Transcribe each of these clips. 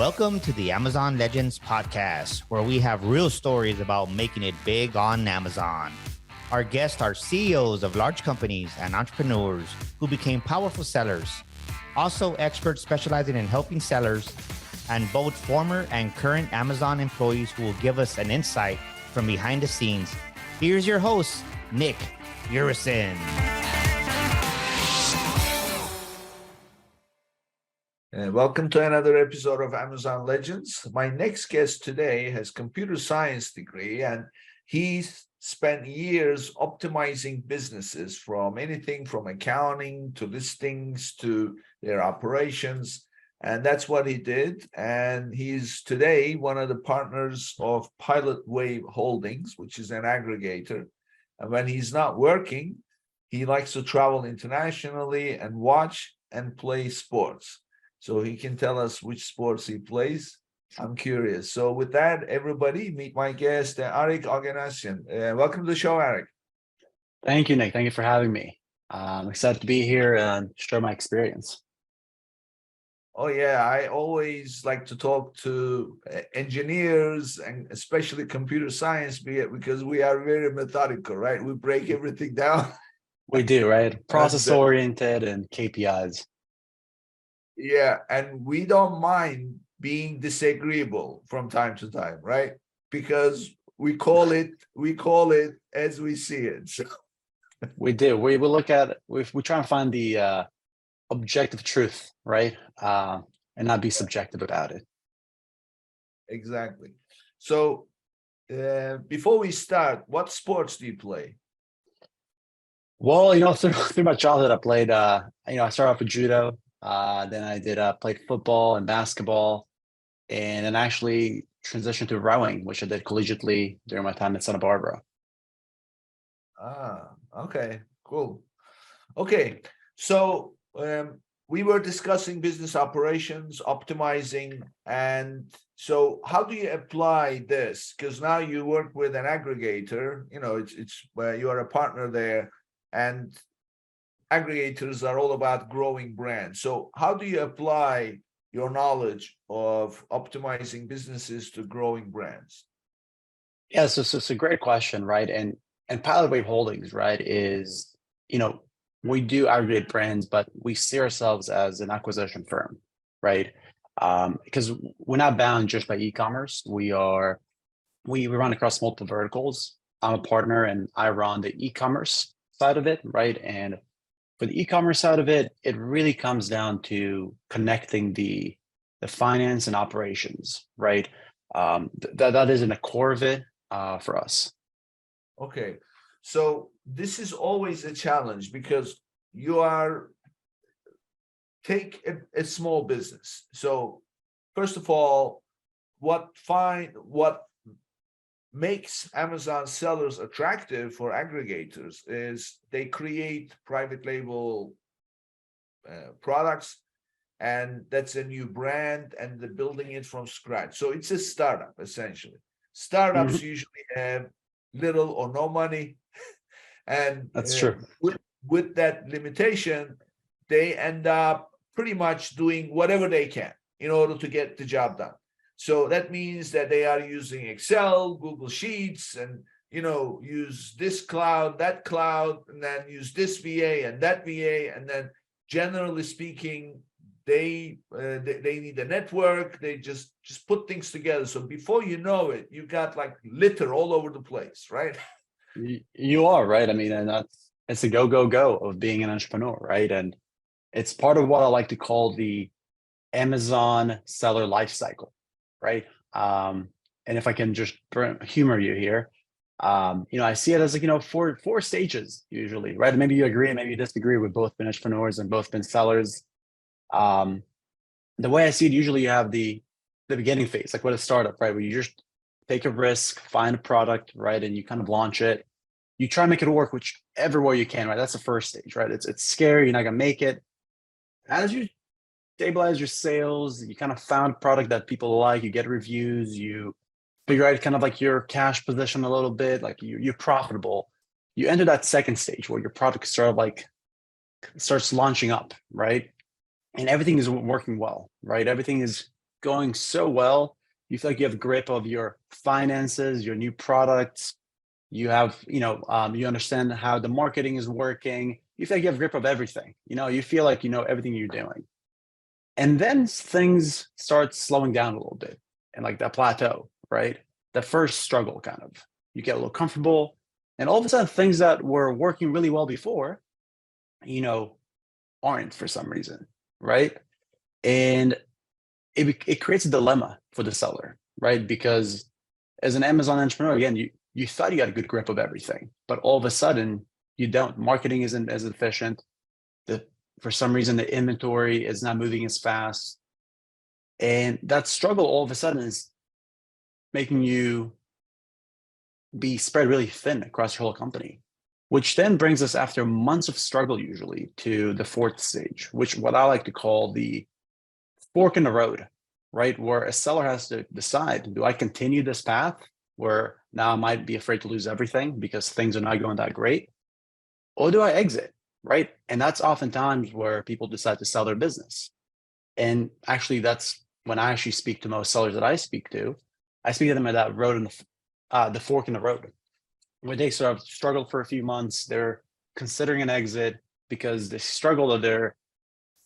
Welcome to the Amazon Legends podcast, where we have real stories about making it big on Amazon. Our guests are CEOs of large companies and entrepreneurs who became powerful sellers, also experts specializing in helping sellers, and both former and current Amazon employees who will give us an insight from behind the scenes. Here's your host, Nick Urison. Welcome to another episode of Amazon Legends. My next guest today has computer science degree, and he's spent years optimizing businesses from anything from accounting to listings to their operations. And that's what he did. And he's today one of the partners of Pilot Wave Holdings, which is an aggregator. And when he's not working, he likes to travel internationally and watch and play sports. So he can tell us which sports he plays. I'm curious. So with that, everybody, meet my guest, Arik Oganesian. Welcome to the show, Arik. Thank you, Nick. Thank you for having me. I'm excited to be here and share my experience. Oh, yeah. I always like to talk to engineers and especially computer science because we are very methodical, right? We break everything down. We do, right? Process-oriented and KPIs. Yeah, and we don't mind being disagreeable from time to time, right? Because we call it as we see it. So. We do. We look at we try and find the objective truth, right? And not be subjective about it. Exactly. So before we start, what sports do you play? Well, through my childhood, I played. I started off with judo. Then I played football and basketball, and then actually transitioned to rowing, which I did collegiately during my time in Santa Barbara. Okay, cool. Okay, so we were discussing business operations, optimizing, and so how do you apply this? Because now you work with an aggregator, it's you are a partner there, and aggregators are all about growing brands. So how do you apply your knowledge of optimizing businesses to growing brands? Yeah, so it's a great question, right? And Pilot Wave Holdings, right, is, we do aggregate brands, but we see ourselves as an acquisition firm, right? Because we're not bound just by e-commerce. We run across multiple verticals. I'm a partner and I run the e-commerce side of it, right? And for the e-commerce side of it, it really comes down to connecting the finance and operations, right? That is in the core of it for us. Okay, so this is always a challenge because take a small business. So first of all, what makes Amazon sellers attractive for aggregators is they create private label products, and that's a new brand, and they're building it from scratch. So it's a startup, essentially. Startups usually have little or no money, and that's true. With that limitation, they end up pretty much doing whatever they can in order to get the job done. So that means that they are using Excel, Google Sheets, and use this cloud, that cloud, and then use this VA and that VA, and then generally speaking, they need a network. They just put things together. So before you know it, you got like litter all over the place, right? You are right. I mean, and it's a go of being an entrepreneur, right? And it's part of what I like to call the Amazon seller life cycle. Right. And if I can just humor you here, I see it as four stages usually, right? Maybe you agree, maybe you disagree. We've both been entrepreneurs and both been sellers. The way I see it, usually you have the beginning phase, like with a startup, right? Where you just take a risk, find a product, right? And you kind of launch it. You try and make it work whichever way you can, right? That's the first stage, right? It's scary. You're not gonna make it. As you stabilize your sales, you kind of found a product that people like, you get reviews, you figure out kind of like your cash position a little bit, like you're profitable. You enter that second stage where your product starts launching up, right? And everything is working well, right? Everything is going so well. You feel like you have grip of your finances, your new products. You have, you understand how the marketing is working. You feel like you have grip of everything. You feel like you know everything you're doing. And then things start slowing down a little bit and like that plateau, right? The first struggle kind of. You get a little comfortable, and all of a sudden things that were working really well before, aren't for some reason, right? And it creates a dilemma for the seller, right? Because as an Amazon entrepreneur, again, you thought you had a good grip of everything, but all of a sudden you don't. Marketing isn't as efficient. For some reason, the inventory is not moving as fast. And that struggle all of a sudden is making you be spread really thin across your whole company, which then brings us, after months of struggle, usually to the fourth stage, which what I like to call the fork in the road, right? Where a seller has to decide, do I continue this path where now I might be afraid to lose everything because things are not going that great? Or do I exit, right? And that's oftentimes where people decide to sell their business. And actually, that's when I actually speak to most sellers that I speak to. I speak to them at that road in the fork in the road, where they sort of struggle for a few months. They're considering an exit because the struggle that they're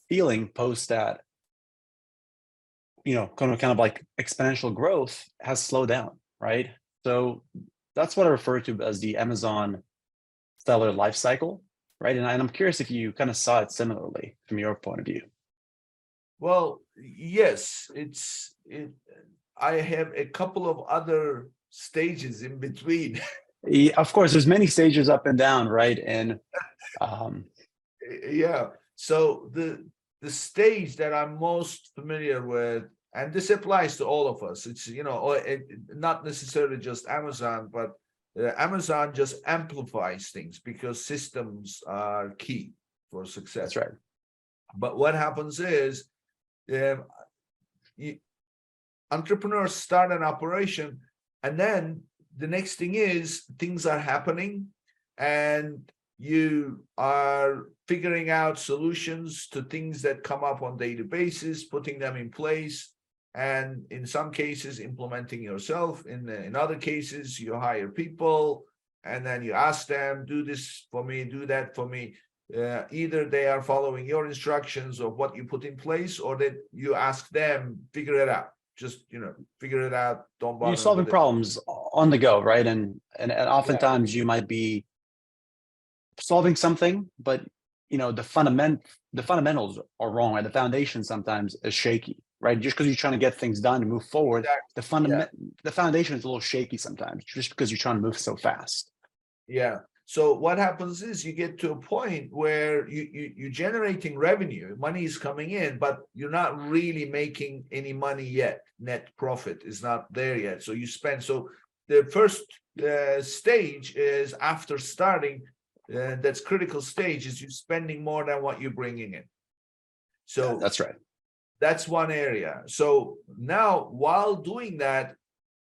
feeling post that, kind of like exponential growth has slowed down, right? So that's what I refer to as the Amazon seller life cycle, right? And I'm curious if you kind of saw it similarly from your point of view. Well, yes, I have a couple of other stages in between. Yeah, of course, there's many stages up and down, right? And yeah. So the stage that I'm most familiar with, and this applies to all of us, it's not necessarily just Amazon, but Amazon just amplifies things because systems are key for success. That's right. But what happens is, entrepreneurs start an operation, and then the next thing is things are happening, and you are figuring out solutions to things that come up on a daily basis, putting them in place, and in some cases implementing yourself. In other cases, you hire people, and then you ask them, do this for me, do that for me. Either they are following your instructions of what you put in place, or that you ask them, figure it out. Just figure it out. Don't bother. You're solving problems on the go, right? And oftentimes you might be solving something, but the fundamentals are wrong, right? The foundation sometimes is shaky, right? Just because you're trying to get things done and move forward, the foundation is a little shaky sometimes, just because you're trying to move so fast. Yeah. So what happens is you get to a point where you're generating revenue, money is coming in, but you're not really making any money yet. Net profit is not there yet. So you spend. So the first stage is after starting. That's critical stage is you're spending more than what you're bringing in. So that's right. That's one area. So now, while doing that,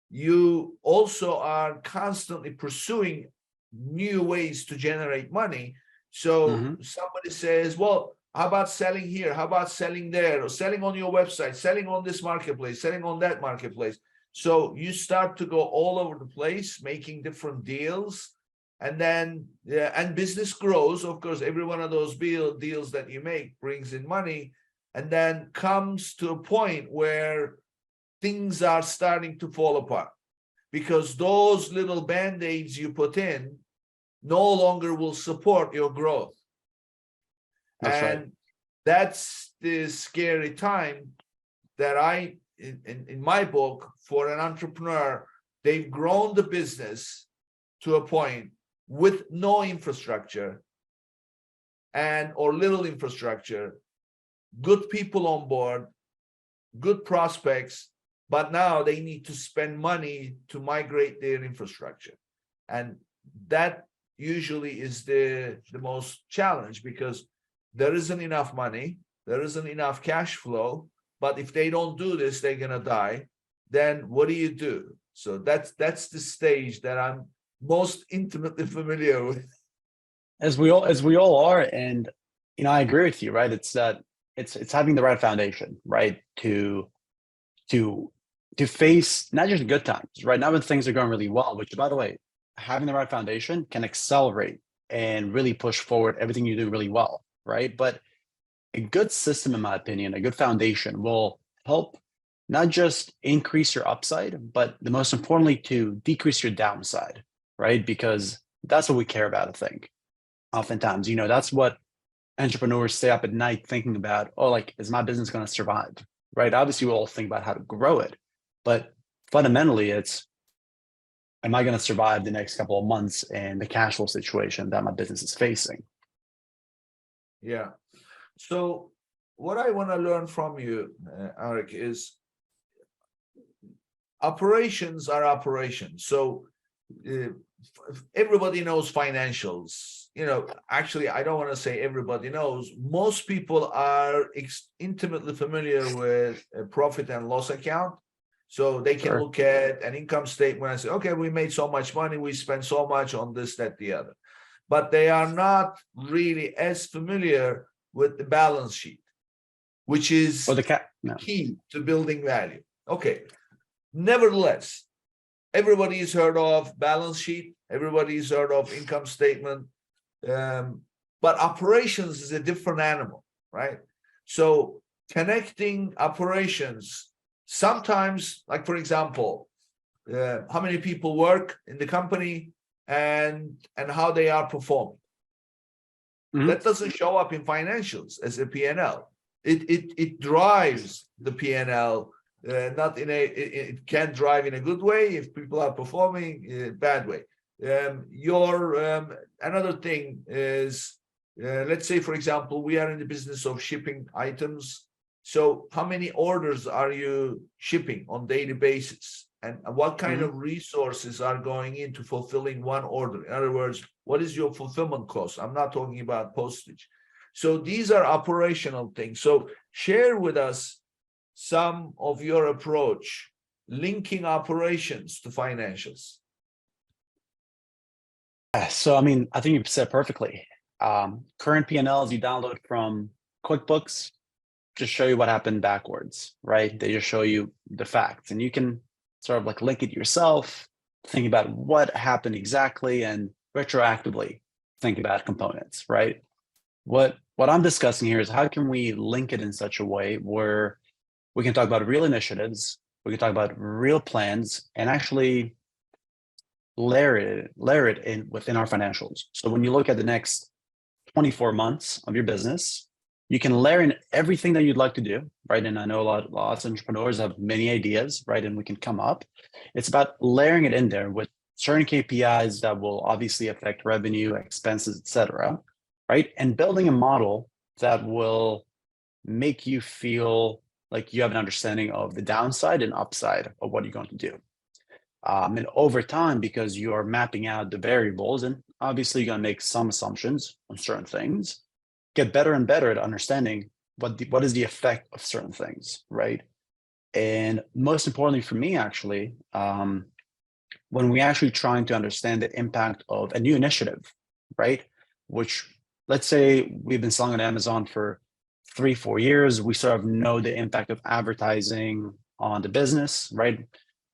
you also are constantly pursuing new ways to generate money. So somebody says, well, how about selling here? How about selling there? Or selling on your website, selling on this marketplace, selling on that marketplace. So you start to go all over the place, making different deals. And then, and business grows. Of course, every one of those deals that you make brings in money, and then comes to a point where things are starting to fall apart, because those little band-aids you put in no longer will support your growth. That's the scary time that in my book, for an entrepreneur, they've grown the business to a point with no infrastructure or little infrastructure, good people on board, good prospects, but now they need to spend money to migrate their infrastructure. And that usually is the most challenge, because there isn't enough money, there isn't enough cash flow, but if they don't do this, they're gonna die. Then what do you do? So that's the stage that I'm most intimately familiar with. As we all are, and I agree with you, right? It's that it's having the right foundation, right? To to face not just good times, right? Not when things are going really well, which, by the way, having the right foundation can accelerate and really push forward everything you do really well, right? But a good system, in my opinion, a good foundation will help not just increase your upside, but the most importantly, to decrease your downside, right? Because that's what we care about, I think. Oftentimes, that's what entrepreneurs stay up at night thinking about. Oh, like, is my business going to survive? Right? Obviously, we all think about how to grow it, but fundamentally, it's, am I going to survive the next couple of months and the cash flow situation that my business is facing? Yeah. So what I want to learn from you, Arik, is operations are operations. So everybody knows financials. Actually, I don't want to say everybody knows. Most people are intimately familiar with a profit and loss account. So they can look at an income statement and say, okay, we made so much money, we spent so much on this, that, the other. But they are not really as familiar with the balance sheet, which is key to building value. Okay. Nevertheless, everybody's heard of balance sheet, everybody's heard of income statement, but operations is a different animal, right? So connecting operations, sometimes, like for example, how many people work in the company and how they are performing. Mm-hmm. That doesn't show up in financials as a P&L. It drives the P&L. Not in it can drive in a good way if people are performing in a bad way. Another thing is, let's say, for example, we are in the business of shipping items. So how many orders are you shipping on daily basis? And what kind of resources are going into fulfilling one order? In other words, what is your fulfillment cost? I'm not talking about postage. So these are operational things. So share with us some of your approach, linking operations to financials. So, I mean, I think you've said perfectly. Current P&Ls you download from QuickBooks just show you what happened backwards, right? They just show you the facts, and you can sort of like link it yourself, think about what happened exactly, and retroactively think about components, right? What I'm discussing here is how can we link it in such a way where we can talk about real initiatives, we can talk about real plans, and actually layer it in within our financials. So when you look at the next 24 months of your business, you can layer in everything that you'd like to do, right? And I know lots of entrepreneurs have many ideas, right? And we can come up. It's about layering it in there with certain KPIs that will obviously affect revenue, expenses, etc., right? And building a model that will make you feel like you have an understanding of the downside and upside of what you're going to do. And over time, because you are mapping out the variables, and obviously you're going to make some assumptions on certain things, get better and better at understanding what is the effect of certain things, right? And most importantly for me, actually, when we actually trying to understand the impact of a new initiative, right? Which, let's say we've been selling on Amazon for 3-4 years, we sort of know the impact of advertising on the business, right?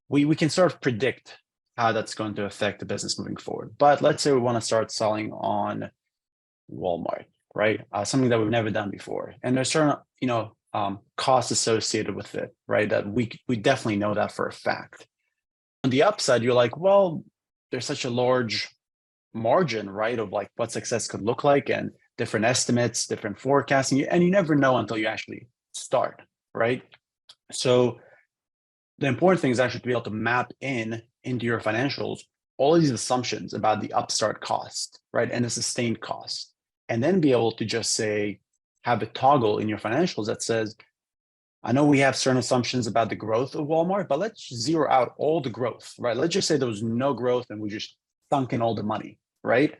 We can sort of predict how that's going to affect the business moving forward. But let's say we want to start selling on Walmart, right? Something that we've never done before. And there's certain, costs associated with it, right? That we definitely know that for a fact. On the upside, you're like, well, there's such a large margin, right? Of like what success could look like and different estimates, different forecasting, and you never know until you actually start, right? So the important thing is actually to be able to map into your financials all of these assumptions about the upstart cost, right? And the sustained cost. And then be able to just say, have a toggle in your financials that says, I know we have certain assumptions about the growth of Walmart, but let's zero out all the growth, right? Let's just say there was no growth and we just sunk in all the money, right?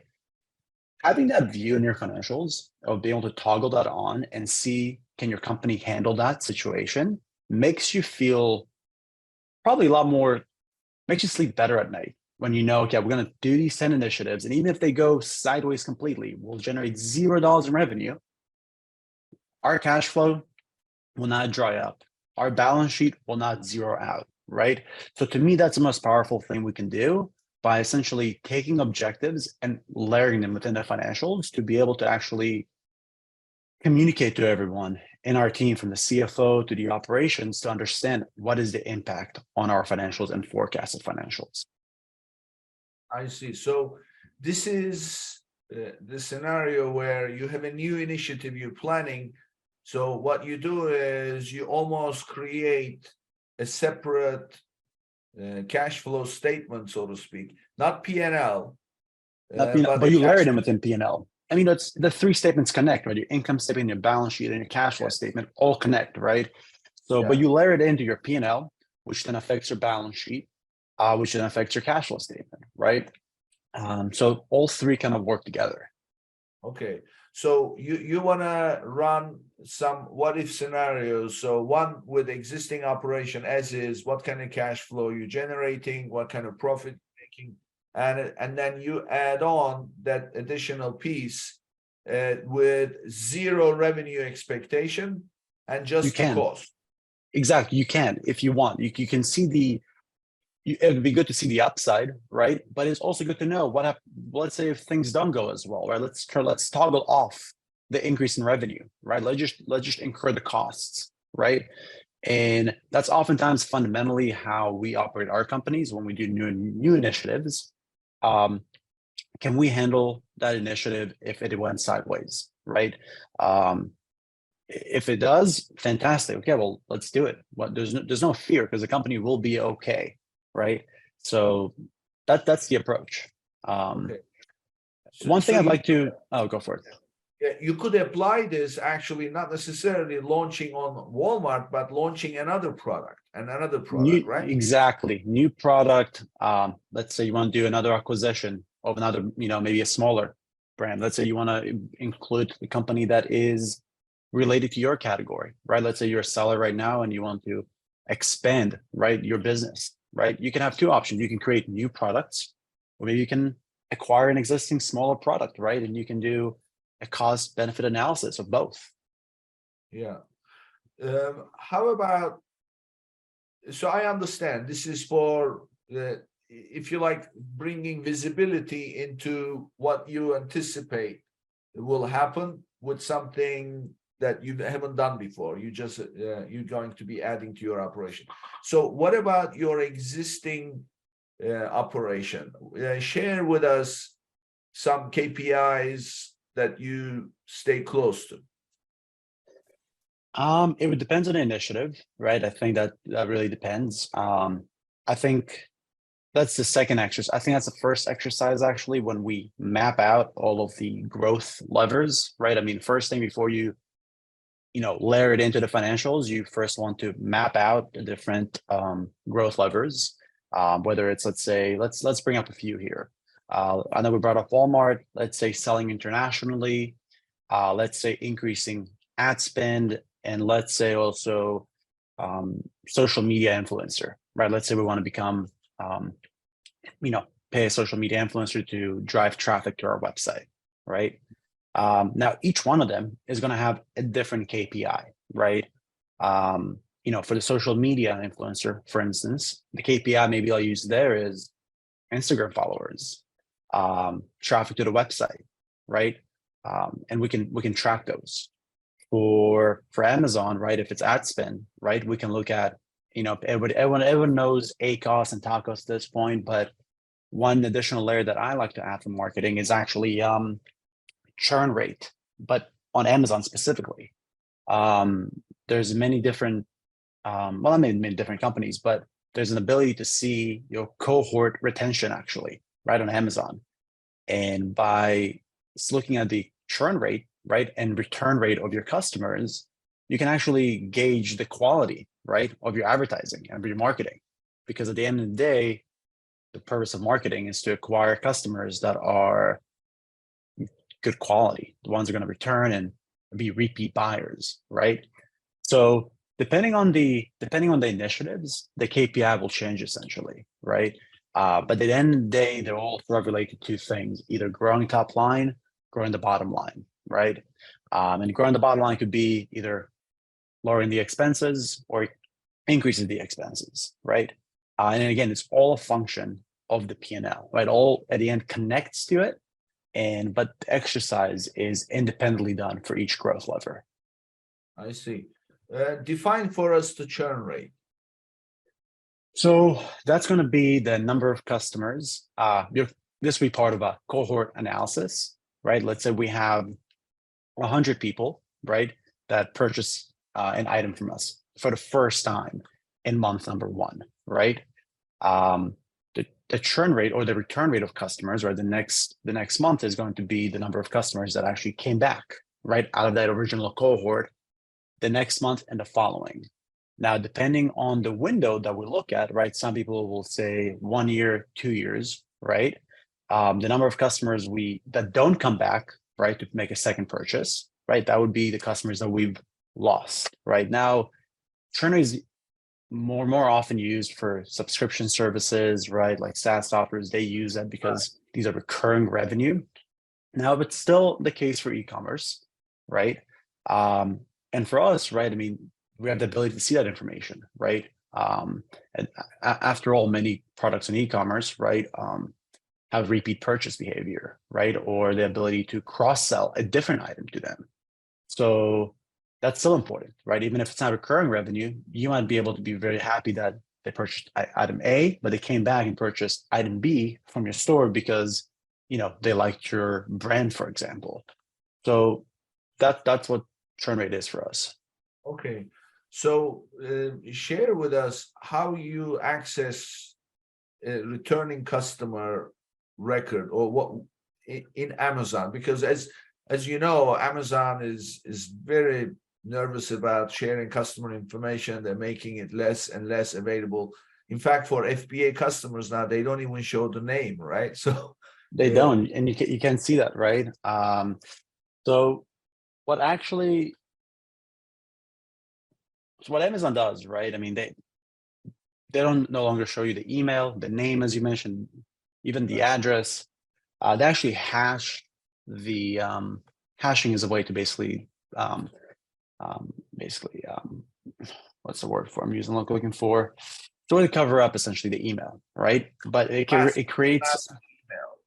Having that view in your financials of being able to toggle that on and see, can your company handle that situation, makes you feel probably a lot more, makes you sleep better at night when you know, okay, we're going to do these 10 initiatives. And even if they go sideways completely, we'll generate $0 in revenue. Our cash flow will not dry up. our balance sheet will not zero out, right? So to me, that's the most powerful thing we can do by essentially taking objectives and layering them within the financials to be able to actually communicate to everyone in our team, from the CFO to the operations, to understand what is the impact on our financials and forecasted financials. I see. So this is the scenario where you have a new initiative you're planning. So what you do is you almost create a separate cash flow statement, so to speak, not P&L, But you layer them within P&L. I mean, that's the three statements connect, right? Your income statement, your balance sheet, and your cash flow statement all connect, right? So, but you layer it into your P&L, which then affects your balance sheet, which then affects your cash flow statement, right? So all three kind of work together. Okay, so you want to run some what if scenarios. So one with existing operation as is, what kind of cash flow you're generating, what kind of profit you're making, and then you add on that additional piece with zero revenue expectation and just the cost. Exactly, you can if you want. You can see the. It would be good to see the upside, right? But it's also good to know what happens. Let's say if things don't go as well, right? Let's toggle off the increase in revenue, right? Let's just incur the costs, right? And that's oftentimes fundamentally how we operate our companies when we do new initiatives. Can we handle that initiative if it went sideways, right? If it does, fantastic. Okay, well, let's do it. There's no fear because the company will be okay, right? So that's the approach. Okay. One thing I'd like to go for it. Yeah, you could apply this actually, not necessarily launching on Walmart, but launching another product, right? Exactly, new product. Let's say you want to do another acquisition of another, maybe a smaller brand. Let's say you want to include a company that is related to your category, right? Let's say you're a seller right now and you want to expand, right, your business, right? You can have two options. You can create new products, or maybe you can acquire an existing smaller product, right? And you can do a cost benefit analysis of both. Yeah. How about, so I understand this is for if you like, bringing visibility into what you anticipate will happen with something that you haven't done before. You're going to be adding to your operation. So what about your existing operation? Share with us some KPIs that you stay close to. It would depend on the initiative, right? I think that really depends. I think that's the second exercise. I think that's the first exercise, actually, when we map out all of the growth levers, right? I mean, first thing before you layer it into the financials, you first want to map out the different growth levers, whether it's, let's bring up a few here. I know we brought up Walmart, let's say selling internationally, let's say increasing ad spend, and let's say also social media influencer, right? Let's say we want to become, pay a social media influencer to drive traffic to our website, right? Now, each one of them is going to have a different KPI, right? For the social media influencer, for instance, the KPI maybe I'll use there is Instagram followers, traffic to the website, right? And we can track those. For Amazon, right? If it's ad spend, right? We can look at, everyone knows ACOS and TACOS at this point, but one additional layer that I like to add for marketing is actually churn rate, but on Amazon specifically. There's many different, not many different companies, but there's an ability to see your cohort retention actually, right, on Amazon. And by looking at the churn rate, right, and return rate of your customers, you can actually gauge the quality, right, of your advertising and your marketing. Because at the end of the day, the purpose of marketing is to acquire customers that are good quality, the ones who are going to return and be repeat buyers, right? So depending on the initiatives, the KPI will change essentially, right? But at the end of the day, they're all related to two things: either growing top line, growing the bottom line, right? And growing the bottom line could be either lowering the expenses or increases the expenses, right? And again, it's all a function of the P&L, right? All at the end connects to it, but the exercise is independently done for each growth lever. I see. Define for us the churn rate. So that's going to be the number of customers. This will be part of a cohort analysis, right? Let's say we have 100 people, right, that purchase an item from us for the first time in month number 1, right? The churn rate or the return rate of customers, right, the next month is going to be the number of customers that actually came back, right, out of that original cohort the next month and the following. Now, depending on the window that we look at, right, some people will say 1 year, 2 years, right? The number of customers that don't come back, right, to make a second purchase, right, that would be the customers that we've lost, right? Now, churn is more often used for subscription services, right? Like SaaS softwares, they use that because these are recurring revenue. Now, but still the case for e-commerce, right? And for us, right, I mean, we have the ability to see that information, right? And after all, many products in e-commerce, right, have repeat purchase behavior, right? Or the ability to cross-sell a different item to them. So that's still important, right? Even if it's not recurring revenue, you might be able to be very happy that they purchased item A, but they came back and purchased item B from your store because, they liked your brand, for example. So that's what churn rate is for us. Okay. So share with us how you access returning customer record or what in Amazon, because as you know, Amazon is very nervous about sharing customer information. They're making it less and less available. In fact, for FBA customers now, they don't even show the name, right? So they don't, and you can see that, right? So what Amazon does, right? I mean, they don't no longer show you the email, the name, as you mentioned, even the address. They actually hash the hashing is a way to basically what's the word for I'm looking for? It's a way to cover up essentially the email, right? But it creates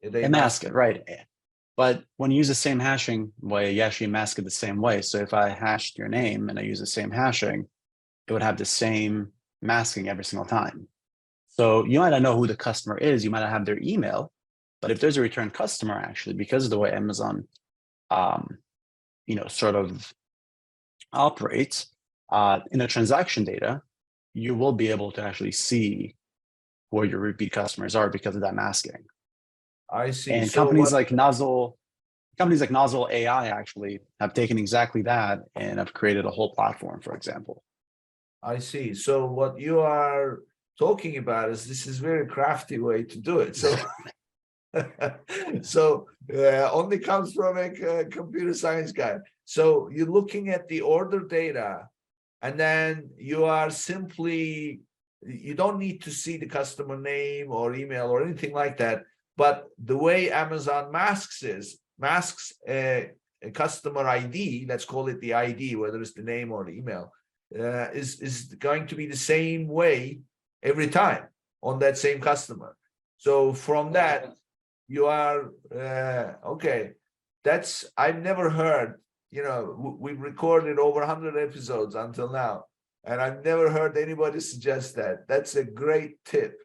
a mask it, right? But when you use the same hashing way, you actually mask it the same way. So if I hashed your name and I use the same hashing, it would have the same masking every single time. So you might not know who the customer is, you might not have their email, but if there's a return customer, actually, because of the way Amazon, sort of operates in the transaction data, you will be able to actually see where your repeat customers are because of that masking. I see. And so companies like Nozzle AI actually have taken exactly that and have created a whole platform, for example. I see. So what you are talking about is this is very crafty way to do it. So only comes from a computer science guy. So you're looking at the order data, and then you don't need to see the customer name or email or anything like that. But the way Amazon masks a customer ID, let's call it the ID, whether it's the name or the email, is going to be the same way every time on that same customer. So from that, you are okay. I've never heard. We've recorded over 100 episodes until now, and I've never heard anybody suggest that. That's a great tip.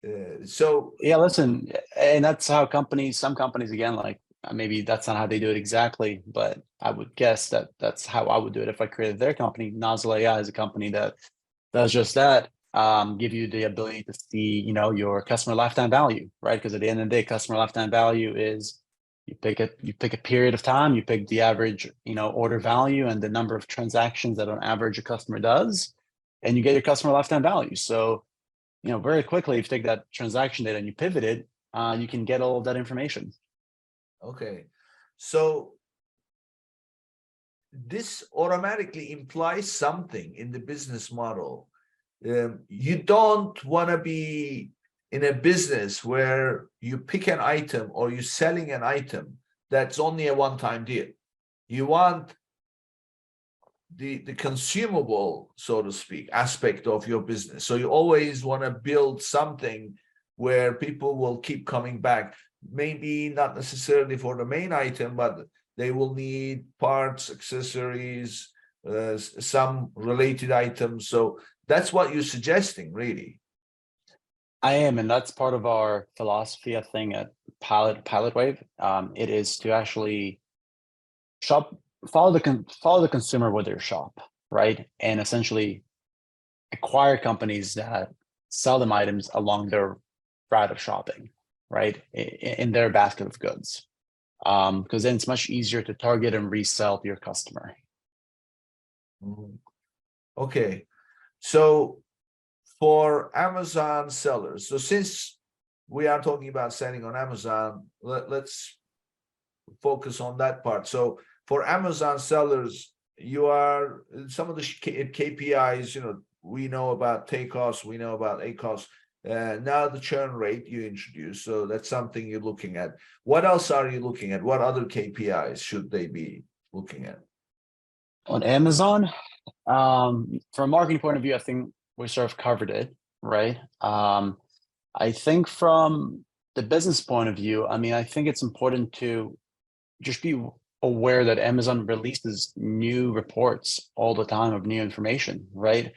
Yeah, listen, and that's how some companies, again, like maybe that's not how they do it exactly, but I would guess that that's how I would do it if I created their company. Nozzle AI is a company that does just that. Give you the ability to see, your customer lifetime value, right? Because at the end of the day, customer lifetime value is you pick a period of time, you pick the average, order value and the number of transactions that on average a customer does, and you get your customer lifetime value. So, very quickly, if you take that transaction data and you pivot it, you can get all of that information. Okay. So this automatically implies something in the business model. You don't want to be in a business where you pick an item or you're selling an item that's only a one-time deal. You want the consumable, so to speak, aspect of your business. So you always want to build something where people will keep coming back. Maybe not necessarily for the main item, but they will need parts, accessories, some related items. So that's what you're suggesting, really. I am, and that's part of our philosophy, I think, at Pilot Wave. It is to actually follow the consumer with their shop, right? And essentially acquire companies that sell them items along their route of shopping, right? In their basket of goods. Because then it's much easier to target and resell to your customer. Okay. So for Amazon sellers, so since we are talking about selling on Amazon, let's focus on that part. So for Amazon sellers, you are some of the KPIs, we know about takeoffs, we know about ACOS. Now the churn rate you introduced, so that's something you're looking at. What else are you looking at? What other KPIs should they be looking at? On Amazon, from a marketing point of view, I think we sort of covered it, right? I think from the business point of view, I think it's important to just be aware that Amazon releases new reports all the time of new information, right?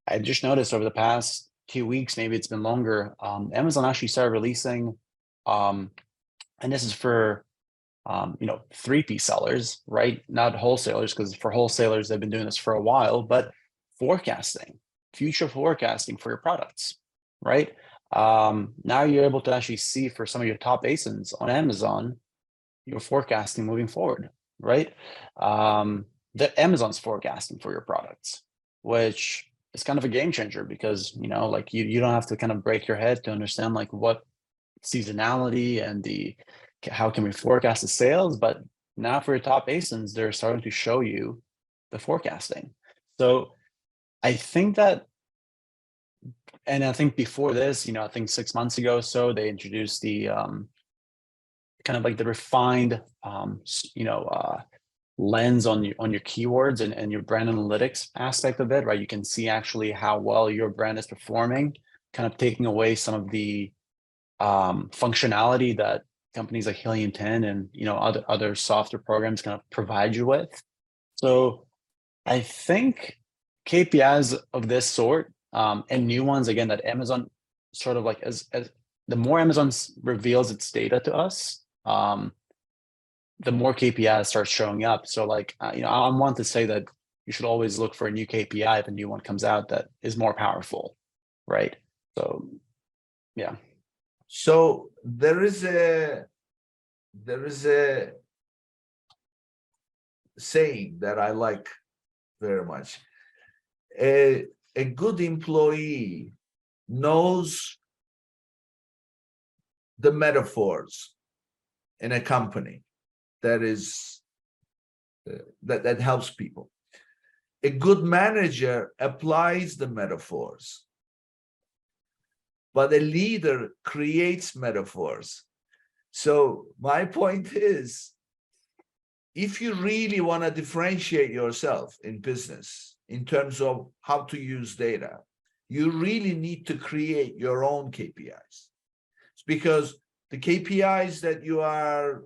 I just noticed over the past 2 weeks, maybe it's been longer, Amazon actually started releasing, and this is for 3P sellers, right? Not wholesalers, because for wholesalers, they've been doing this for a while, but future forecasting for your products, right? Now you're able to actually see for some of your top ASINs on Amazon, your forecasting moving forward, right? The Amazon's forecasting for your products, which is kind of a game changer because, you don't have to kind of break your head to understand like what seasonality and how can we forecast the sales, but now for your top ASINs, they're starting to show you the forecasting. So I think that, and I think before this, I think 6 months ago, so they introduced the kind of like the refined, lens on your keywords and your brand analytics aspect of it, right? You can see actually how well your brand is performing, kind of taking away some of the functionality that companies like Helium 10 and other software programs kind of provide you with. So I think KPIs of this sort and new ones again that Amazon sort of like as the more Amazon reveals its data to us, the more KPIs start showing up. So I want to say that you should always look for a new KPI if a new one comes out that is more powerful, right? So yeah. So there is a saying that I like very much. A good employee knows the metaphors in a company that is that helps people. A good manager applies the metaphors, but a leader creates metaphors. So my point is, if you really want to differentiate yourself in business in terms of how to use data, you really need to create your own KPIs. It's because the KPIs that you are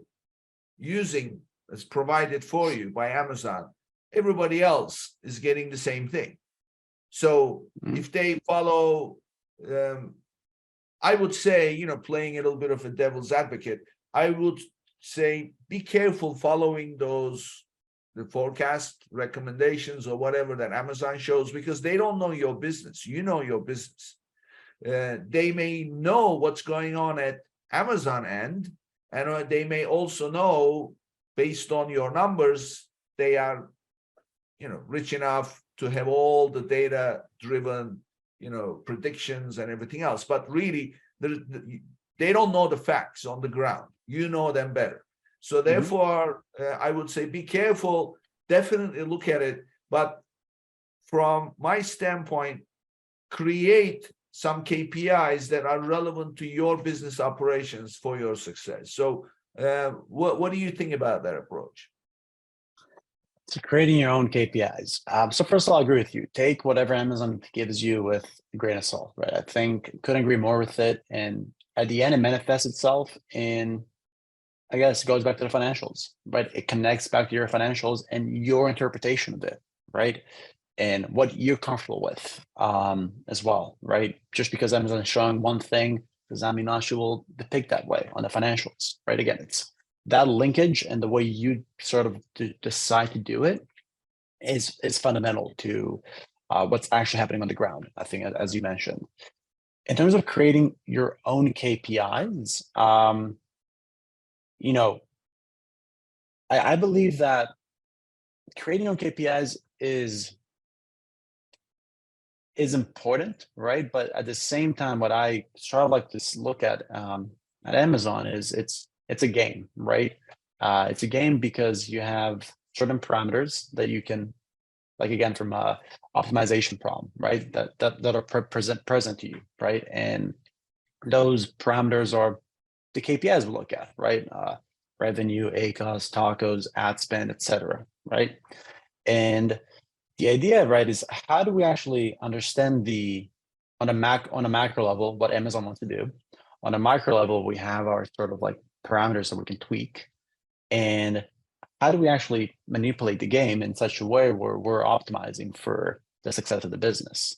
using as provided for you by Amazon, everybody else is getting the same thing. So if they follow, I would say, playing a little bit of a devil's advocate, I would say be careful following the forecast recommendations or whatever that Amazon shows, because they don't know your business. You know your business. They may know what's going on at Amazon end, and they may also know, based on your numbers, they are, rich enough to have all the data-driven, predictions and everything else. But really, they don't know the facts on the ground. You know them better. So therefore, I would say be careful. Definitely look at it. But from my standpoint, create some KPIs that are relevant to your business operations for your success. So what do you think about that approach? So creating your own KPIs. So first of all, I agree with you. Take whatever Amazon gives you with a grain of salt, right? I think couldn't agree more with it. And at the end, it manifests itself in, I guess, it goes back to the financials, right? It connects back to your financials and your interpretation of it, right? And what you're comfortable with as well, right? Just because Amazon is showing one thing does not mean Nashi will depict that way on the financials, right? Again, it's that linkage and the way you sort of decide to do it is fundamental to what's actually happening on the ground, I think, as you mentioned. In terms of creating your own KPIs, you know, I believe that creating your own KPIs is important, right? But at the same time, what I sort of like to look at Amazon is it's a game, right? It's a game because you have certain parameters that you can, like again, from a optimization problem, right? That are present to you, right? And those parameters are the KPIs we look at, right? Revenue, ACOS, tacos, ad spend, etc., right? And the idea, right, is how do we actually understand on a macro level what Amazon wants to do? On a micro level, we have our sort of like parameters that we can tweak. And how do we actually manipulate the game in such a way where we're optimizing for the success of the business,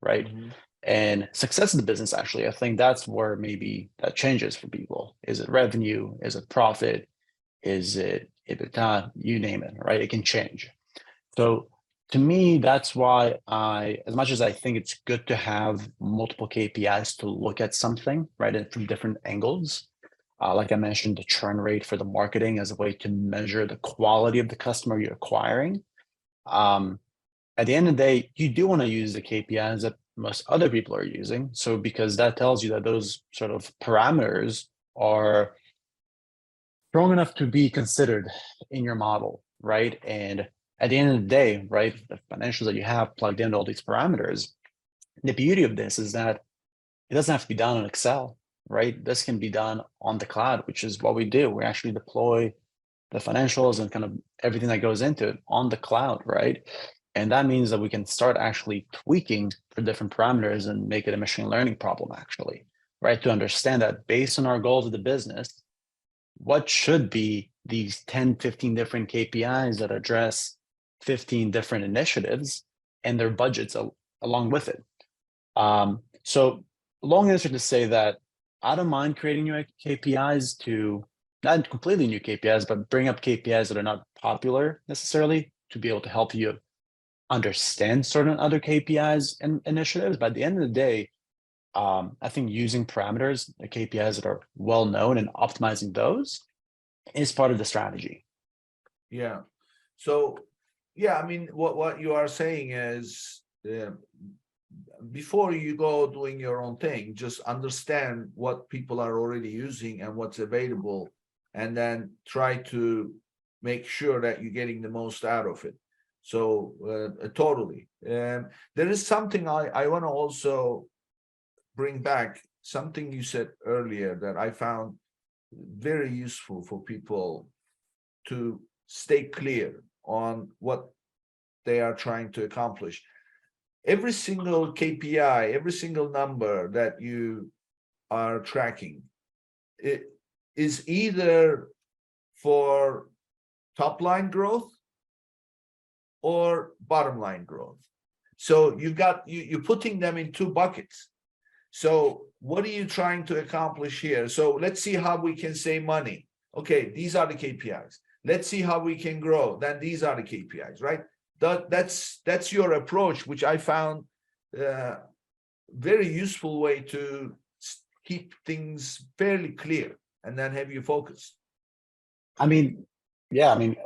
right? Mm-hmm. And success of the business, actually, I think that's where maybe that changes for people. Is it revenue? Is it profit? Is it EBITDA? You name it, right? It can change. So to me, that's why as much as I think it's good to have multiple KPIs to look at something, right, and from different angles, like I mentioned, the churn rate for the marketing as a way to measure the quality of the customer you're acquiring. At the end of the day, you do want to use the KPIs that most other people are using. So because that tells you that those sort of parameters are strong enough to be considered in your model, right? And at the end of the day, right, the financials that you have plugged into all these parameters, the beauty of this is that it doesn't have to be done in Excel, right? This can be done on the cloud, which is what we do. We actually deploy the financials and kind of everything that goes into it on the cloud, right? And that means that we can start actually tweaking for different parameters and make it a machine learning problem, actually, right? To understand that based on our goals of the business, what should be these 10, 15 different KPIs that address 15 different initiatives and their budgets along with it. So long answer to say that I don't mind creating new KPIs to, not completely new KPIs, but bring up KPIs that are not popular necessarily to be able to help you understand certain other KPIs and initiatives. But at the end of the day, I think using parameters, the KPIs that are well known and optimizing those is part of the strategy. Yeah. So, yeah, I mean, what you are saying is before you go doing your own thing, just understand what people are already using and what's available, and then try to make sure that you're getting the most out of it. So totally. There is something I want to also bring back, something you said earlier that I found very useful for people to stay clear on what they are trying to accomplish. Every single KPI, every single number that you are tracking, it is either for top line growth or bottom line growth. So you're putting them in two buckets. So what are you trying to accomplish here? So let's see how we can save money. Okay, these are the KPIs. Let's see how we can grow. Then these are the KPIs, right? That's your approach, which I found very useful way to keep things fairly clear and then have you focused. I mean, yeah, I mean,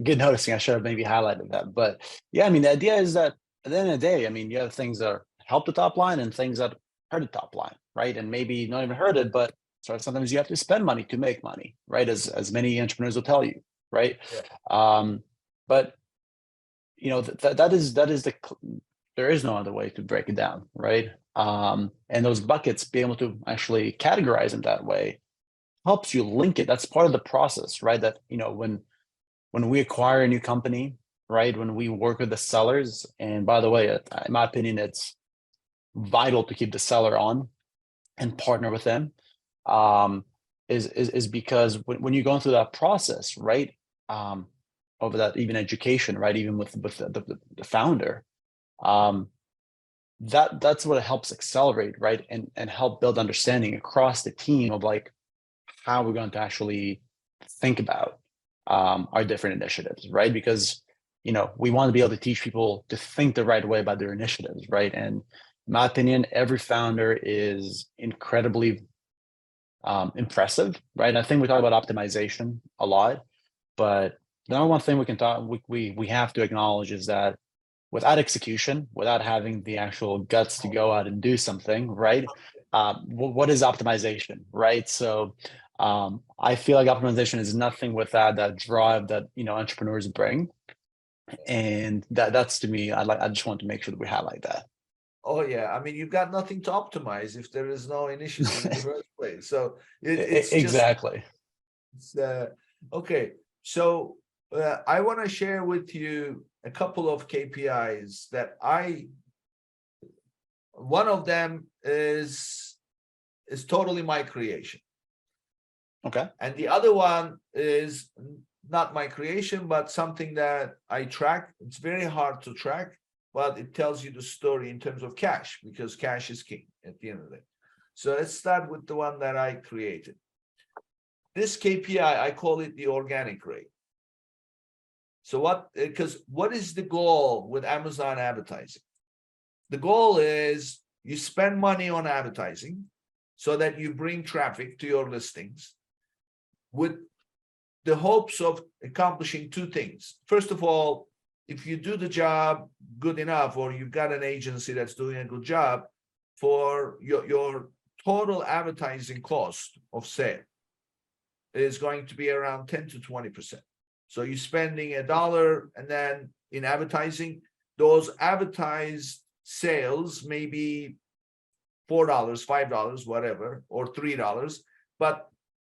good noticing. I should have maybe highlighted that. But yeah, I mean, the idea is that at the end of the day, I mean, you have things that help the top line and things that hurt the top line, right? And maybe not even hurt it, but sometimes you have to spend money to make money, right? As many entrepreneurs will tell you, right? Yeah. But you know, that is there is no other way to break it down, right? And those buckets, being able to actually categorize them that way helps you link it. That's part of the process, right? That, you know, when we acquire a new company, right? When we work with the sellers, and by the way, in my opinion, it's vital to keep the seller on and partner with them, is because when you're going through that process, right? Over that even education, right? Even with the founder, that's what helps accelerate, right? And help build understanding across the team of like how we're going to actually think about our different initiatives, right? Because we want to be able to teach people to think the right way about their initiatives, right? And in my opinion, every founder is incredibly impressive, right? I think we talk about optimization a lot, but the number one thing we can talk we have to acknowledge is that without execution, without having the actual guts to go out and do something, right? What is optimization, right? So I feel like optimization is nothing without that drive that entrepreneurs bring, and that's to me. I just want to make sure that we highlight that. Oh yeah, I mean, you've got nothing to optimize if there is no initiative in the first place. So it's Exactly. just okay. So I want to share with you a couple of KPIs that one of them is totally my creation. Okay. And the other one is not my creation, but something that I track. It's very hard to track, but it tells you the story in terms of cash, because cash is king at the end of the day. So let's start with the one that I created. This KPI, I call it the organic rate. So what is the goal with Amazon advertising? The goal is you spend money on advertising so that you bring traffic to your listings with the hopes of accomplishing two things. First of all, if you do the job good enough, or you've got an agency that's doing a good job, for your total advertising cost of sale is going to be around 10 to 20%. So you're spending $1, and then in advertising, those advertised sales may be $4, $5, whatever, or $3. But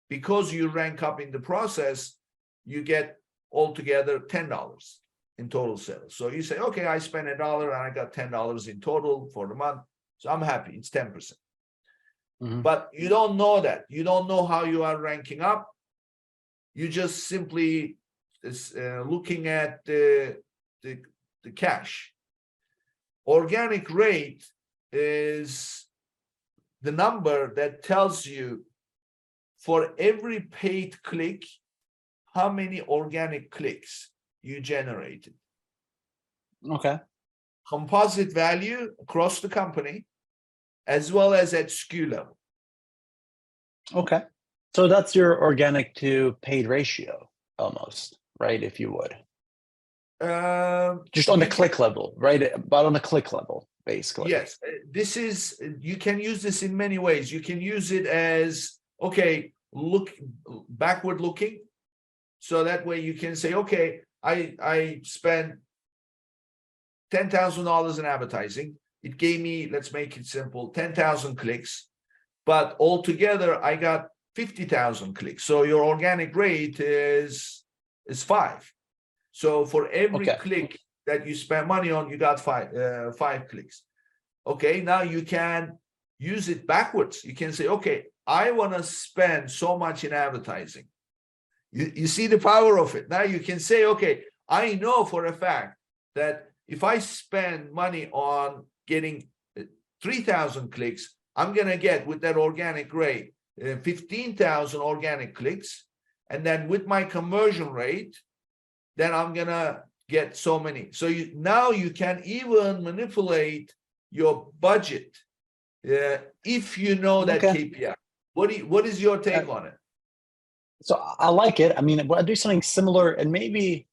because you rank up in the process, you get altogether $10 in total sales. So you say, okay, I spent $1 and I got $10 in total for the month. So I'm happy, it's 10%. Mm-hmm. But you don't know that. You don't know how you are ranking up. You just simply looking at the cash. Organic rate is the number that tells you for every paid click, how many organic clicks you generated. Okay. Composite value across the company, as well as at SKU level. Okay. So that's your organic to paid ratio almost, right? If you would. Just on the click level, right? But on the click level, basically. Yes. You can use this in many ways. You can use it as, okay, look backward looking. So that way you can say, okay, I spent $10,000 in advertising. It gave me, let's make it simple, 10,000 clicks, but altogether I got 50,000 clicks. So your organic rate is 5. So for every click that you spend money on, you got 5 clicks. Okay, now you can use it backwards. You can say, okay, I want to spend so much in advertising. You see the power of it. Now you can say, okay, I know for a fact that if I spend money on getting 3,000 clicks, I'm going to get, with that organic rate, 15,000 organic clicks. And then with my conversion rate, then I'm going to get so many. So now you can even manipulate your budget if you know that KPI. What is your take on it? So I like it. I mean, I do something similar, and maybe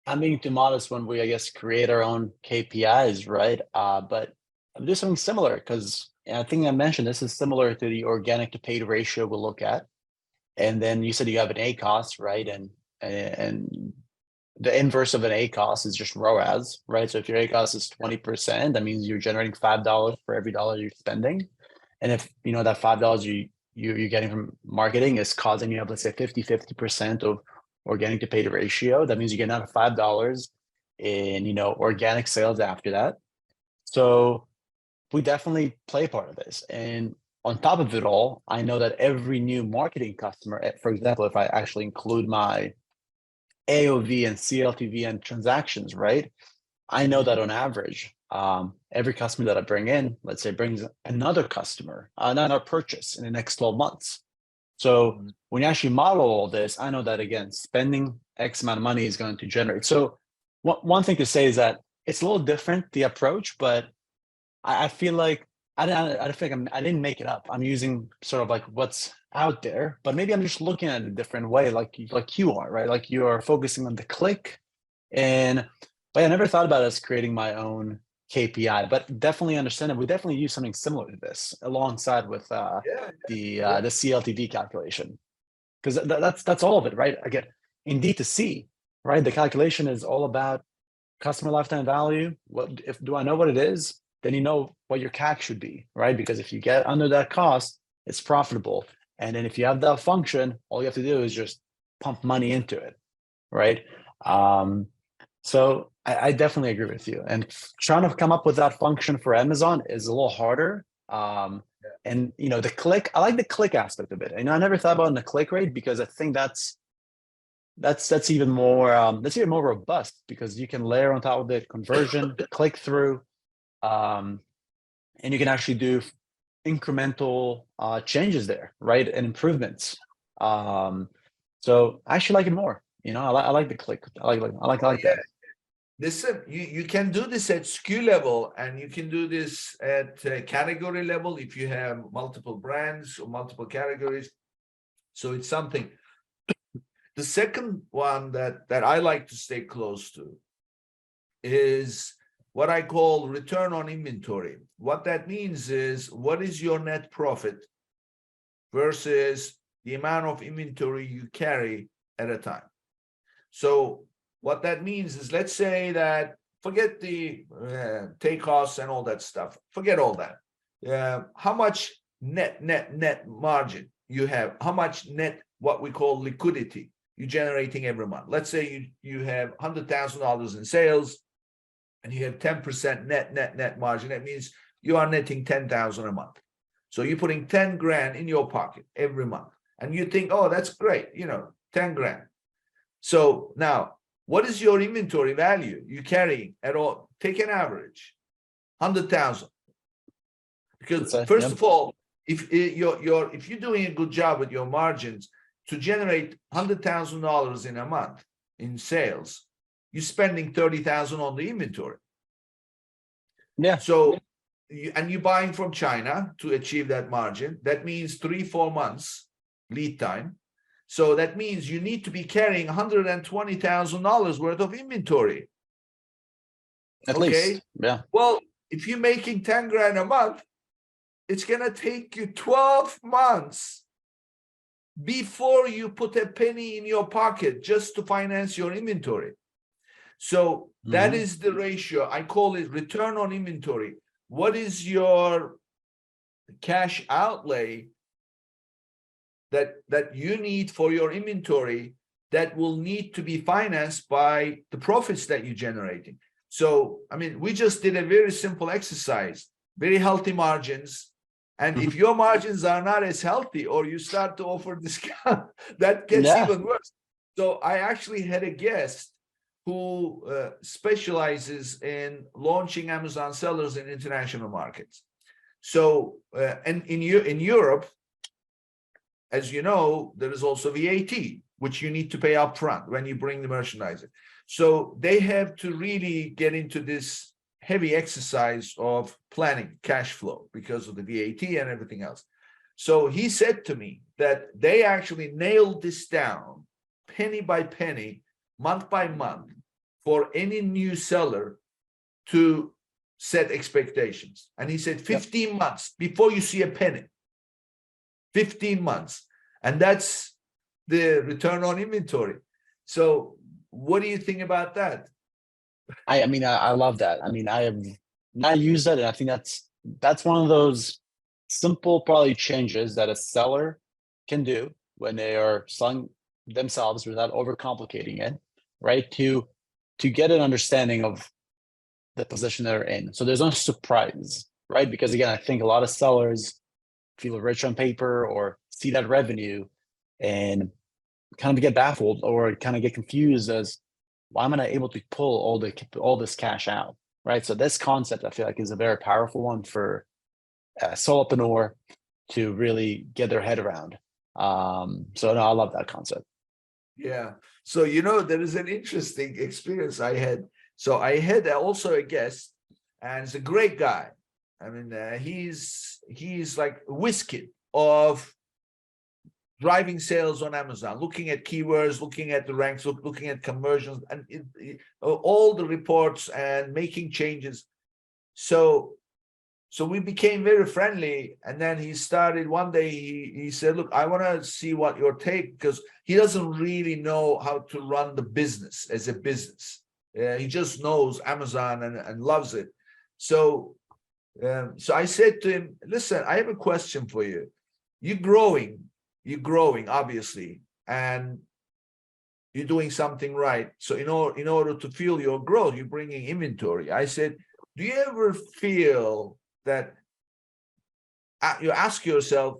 I'm being too modest when we, I guess, create our own KPIs, right? But I do something similar because I think I mentioned this is similar to the organic to paid ratio we'll look at. And then you said you have an ACoS, right? And the inverse of an ACoS is just ROAS, right? So if your ACoS is 20%, that means you're generating $5 for every dollar you're spending. And if that $5 you're getting from marketing is causing you have, let's say, 50% of organic to paid ratio, that means you get out of $5 in, organic sales after that. So we definitely play part of this. And on top of it all, I know that every new marketing customer, for example, if I actually include my AOV and CLTV and transactions, right? I know that on average, every customer that I bring in, let's say, brings another customer, another purchase in the next 12 months. So when you actually model all this, I know that, again, spending X amount of money is going to generate. So one thing to say is that it's a little different, the approach, but I feel like I didn't make it up. I'm using sort of like what's out there, but maybe I'm just looking at it a different way, like you are, right? Like you are focusing on the click, but I never thought about it as creating my own KPI. But definitely understand it. We definitely use something similar to this alongside with the CLTV calculation, because that's all of it, right? Again, in D2C, right? The calculation is all about customer lifetime value. Do I know what it is? Then you know what your CAC should be, right? Because if you get under that cost, it's profitable. And then if you have that function, all you have to do is just pump money into it, right? So I definitely agree with you. And trying to come up with that function for Amazon is a little harder. And the click, I like the click aspect of it. And I never thought about the click rate, because I think that's even more robust, because you can layer on top of it conversion, click through, and you can actually do incremental changes there, right? And improvements. So I actually like it more. I like the click. I like that. Listen, you can do this at SKU level, and you can do this at category level if you have multiple brands or multiple categories. So it's something. The second one that I like to stay close to is what I call return on inventory. What that means is, what is your net profit versus the amount of inventory you carry at a time? So what that means is, let's say that, forget the take costs and all that stuff. Forget all that. How much net margin you have? How much net, what we call liquidity, you're generating every month? Let's say you have $100,000 in sales, and you have 10% net margin. That means you are netting 10,000 a month. So you're putting 10 grand in your pocket every month, and you think, oh, that's great, 10 grand. So now, what is your inventory value you carrying at all? Take an average, 100,000. Because first of all, if you're doing a good job with your margins, to generate $100,000 in a month in sales, you're spending 30,000 on the inventory. Yeah. So, you're buying from China to achieve that margin. That means 3-4 months lead time. So that means you need to be carrying $120,000 worth of inventory. At least, yeah. Well, if you're making 10 grand a month, it's going to take you 12 months before you put a penny in your pocket just to finance your inventory. So that is the ratio. I call it return on inventory. What is your cash outlay that you need for your inventory that will need to be financed by the profits that you're generating? So, we just did a very simple exercise, very healthy margins. And if your margins are not as healthy, or you start to offer discount, that gets even worse. So I actually had a guest who specializes in launching Amazon sellers in international markets. So, and in Europe, as you know, there is also VAT, which you need to pay upfront when you bring the merchandise in. So they have to really get into this heavy exercise of planning cash flow because of the VAT and everything else. So he said to me that they actually nailed this down penny by penny, month by month, for any new seller to set expectations. And he said 15 months before you see a penny. 15 months. And that's the return on inventory. So what do you think about that? I love that. I have not used that, and I think that's one of those simple probably changes that a seller can do when they are selling themselves without overcomplicating it, right? To to get an understanding of the position they're in. So there's no surprise, right? Because again, I think a lot of sellers feel rich on paper or see that revenue and kind of get baffled or kind of get confused as why am I not able to pull all this cash out, right? So this concept I feel like is a very powerful one for a solopreneur to really get their head around. So no, I love that concept. Yeah. So, there is an interesting experience I had. So I had also a guest, and he's a great guy. I mean, he's like a whiz kid of driving sales on Amazon, looking at keywords, looking at the ranks, looking at conversions, and all the reports and making changes. So we became very friendly. And then he started one day, he said, look, I want to see what your take, because he doesn't really know how to run the business as a business. He just knows Amazon and loves it. So I said to him, listen, I have a question for you. You're growing, obviously, and you're doing something right. So in order to fuel your growth, you're bringing inventory. I said, do you ever feel that you ask yourself,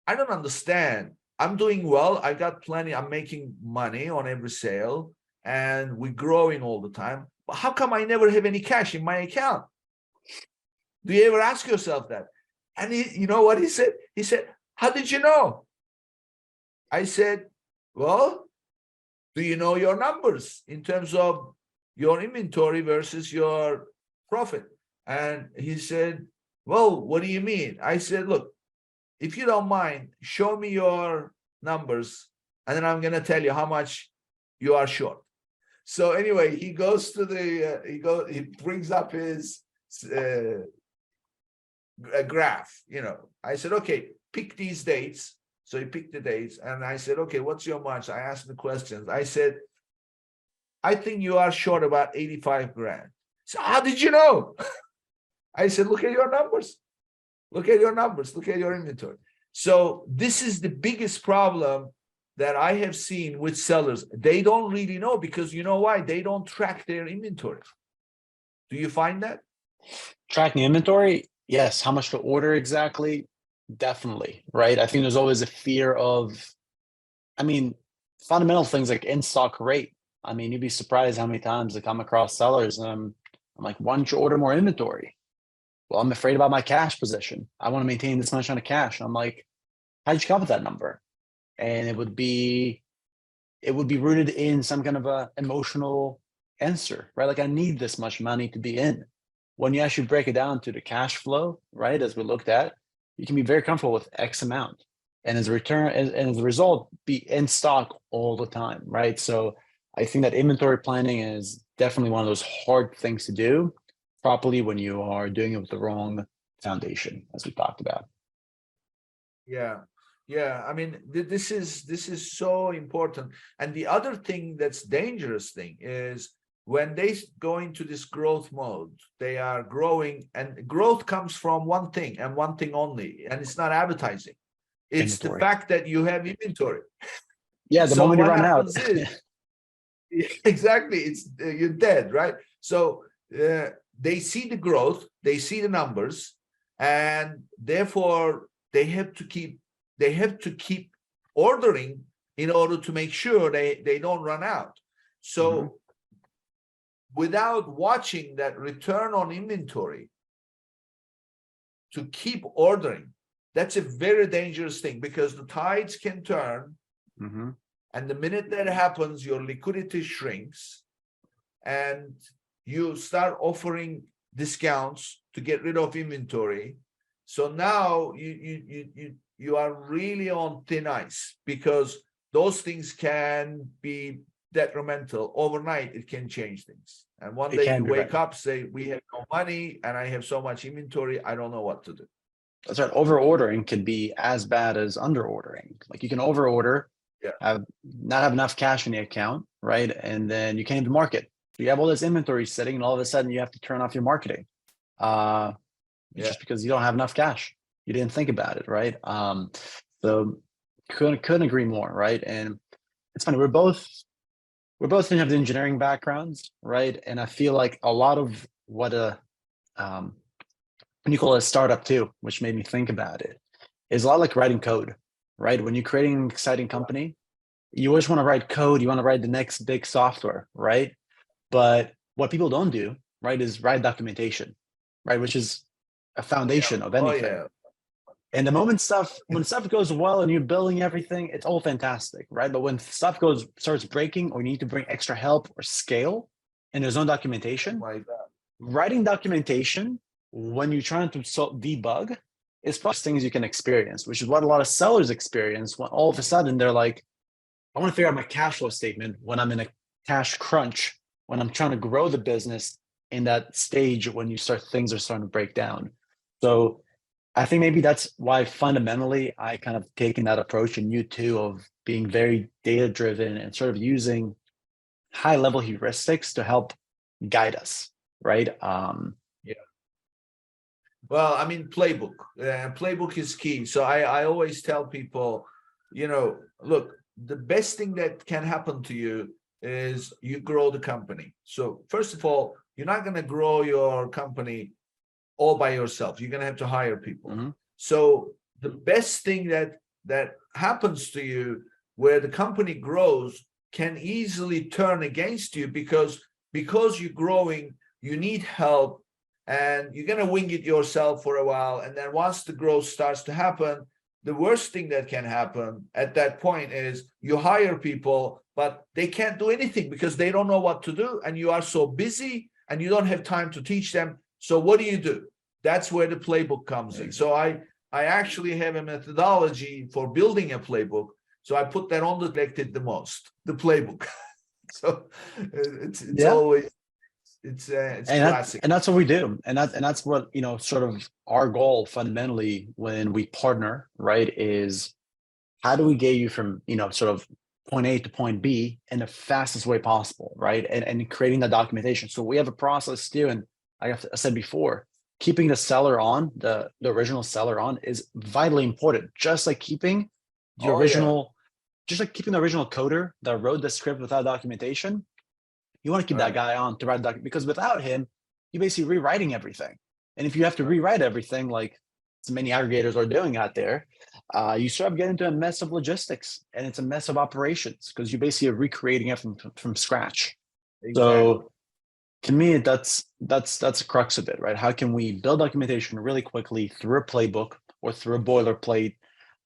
I don't understand. I'm doing well. I got plenty. I'm making money on every sale and we're growing all the time. But how come I never have any cash in my account? Do you ever ask yourself that? And you know what he said? He said, how did you know? I said, well, do you know your numbers in terms of your inventory versus your profit? And he said, well, what do you mean? I said, look, if you don't mind, show me your numbers, and then I'm going to tell you how much you are short. So anyway, he goes to he brings up his a graph, I said, okay, pick these dates. So he picked the dates, and I said, okay, what's your margin? I asked the questions. I said, I think you are short about 85 grand. So how did you know? I said, look at your numbers. Look at your numbers. Look at your inventory. So this is the biggest problem that I have seen with sellers. They don't really know, because you know why? They don't track their inventory. Do you find that? Tracking inventory, yes. How much to order exactly? Definitely, right? I think there's always a fear of, fundamental things like in-stock rate. You'd be surprised how many times I come across sellers and I'm like, why don't you order more inventory? Well, I'm afraid about my cash position. I want to maintain this much amount of cash. And I'm like, how did you come up with that number? And it would be rooted in some kind of a emotional answer, right? Like, I need this much money to be in. When you actually break it down to the cash flow, right, as we looked at, you can be very comfortable with X amount. And as a result, be in stock all the time, right? So I think that inventory planning is definitely one of those hard things to do properly when you are doing it with the wrong foundation, as we talked about. Yeah. This is so important. And the other thing that's dangerous thing is when they go into this growth mode, they are growing, and growth comes from one thing and one thing only, and it's not advertising. It's inventory. The fact that you have inventory. Yeah, the moment you run out. Exactly, you're dead, right? So they see the growth, they see the numbers, and therefore they have to keep ordering in order to make sure they don't run out. So without watching that return on inventory to keep ordering, that's a very dangerous thing, because the tides can turn. And the minute that happens, your liquidity shrinks and you start offering discounts to get rid of inventory. So now you are really on thin ice, because those things can be detrimental. Overnight, it can change things. And one day you wake up, say, we have no money and I have so much inventory, I don't know what to do. That's right. Over ordering can be as bad as under ordering. Like, you can over order, not have enough cash in the account, right? And then you can't even market. So you have all this inventory sitting, and all of a sudden you have to turn off your marketing. Just because you don't have enough cash. You didn't think about it, right? So couldn't agree more, right? And it's funny, we're both we both didn't have the engineering backgrounds, right? And I feel like a lot of what when you call it a startup too, which made me think about it, is a lot like writing code, right? When you're creating an exciting company, you always want to write code, you want to write the next big software, right? But what people don't do, right, is write documentation, right? Which is a foundation of Oh anything. yeah. And the moment when stuff goes well and you're building everything, it's all fantastic, right? But when stuff starts breaking, or you need to bring extra help or scale, and there's no documentation, Like that. writing documentation when you're trying to debug is probably things you can experience, which is what a lot of sellers experience when all of a sudden they're like, I want to figure out my cash flow statement when I'm in a cash crunch, when I'm trying to grow the business in that stage when things are starting to break down. So I think maybe that's why fundamentally I kind of taken that approach, and you too, of being very data driven and sort of using high level heuristics to help guide us, right? Well, I mean, playbook. Playbook is key. So I always tell people, look, the best thing that can happen to you is you grow the company. So first of all, you're not going to grow your company all by yourself. You're going to have to hire people. Mhm. So the best thing that happens to you where the company grows can easily turn against you because you're growing, you need help, and you're going to wing it yourself for a while. And then once the growth starts to happen, the worst thing that can happen at that point is you hire people, but they can't do anything because they don't know what to do. And you are so busy and you don't have time to teach them. So what do? That's where the playbook comes in. So I actually have a methodology for building a playbook. So I put that on the most, the playbook. So it's always, it's classic. And that's what we do. And that's what, sort of our goal fundamentally when we partner, right, is how do we get you from, sort of point A to point B in the fastest way possible, right? And creating that documentation. So we have a process too. And like I said before, keeping the seller on, the original seller on, is vitally important. Just like keeping the original coder that wrote the script without documentation. You want to keep that guy on to write the document, because without him, you're basically rewriting everything. And if you have to rewrite everything, like so many aggregators are doing out there, you sort of get into a mess of logistics, and it's a mess of operations because you're basically recreating it from scratch. Exactly. So to me, that's the crux of it, right? How can we build documentation really quickly through a playbook or through a boilerplate,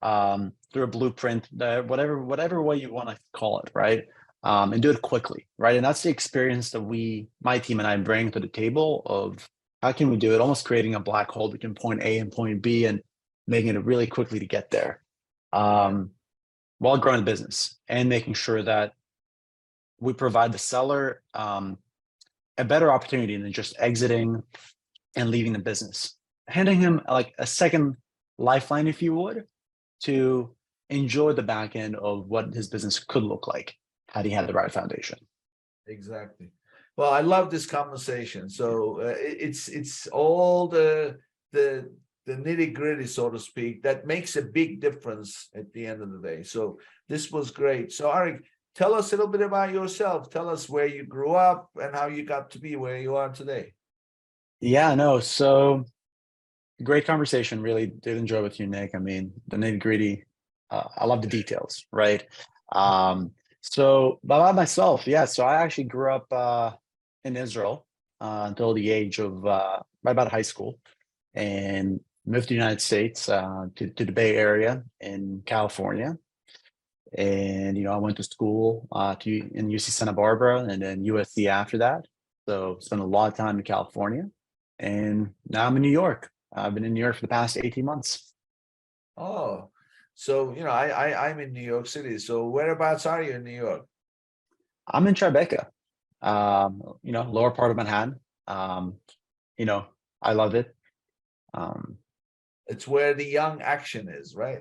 through a blueprint, whatever way you want to call it, right? And do it quickly, right? And that's the experience that my team and I bring to the table of how can we do it, almost creating a black hole between point A and point B and making it really quickly to get there, while growing the business and making sure that we provide the seller a better opportunity than just exiting and leaving the business, handing him like a second lifeline, if you would, to enjoy the back end of what his business could look like had he had the right foundation. Exactly. Well, I love this conversation. So it's all the nitty gritty, so to speak, that makes a big difference at the end of the day. So this was great. So Arik, tell us a little bit about yourself. Tell us where you grew up and how you got to be where you are today. Yeah, no. So great conversation. Really did enjoy with you, Nick. I mean, the nitty gritty. I love the details, right? So about myself, yeah. So I actually grew up in Israel until the age of right about high school, and moved to the United States to the Bay Area in California. And I went to school in UC Santa Barbara and then USC after that. So spent a lot of time in California, and now I'm in New York. I've been in New York for the past 18 months. Oh, so I'm in New York City. So whereabouts are you in New York? I'm in Tribeca, lower part of Manhattan. I love it. It's where the young action is, right?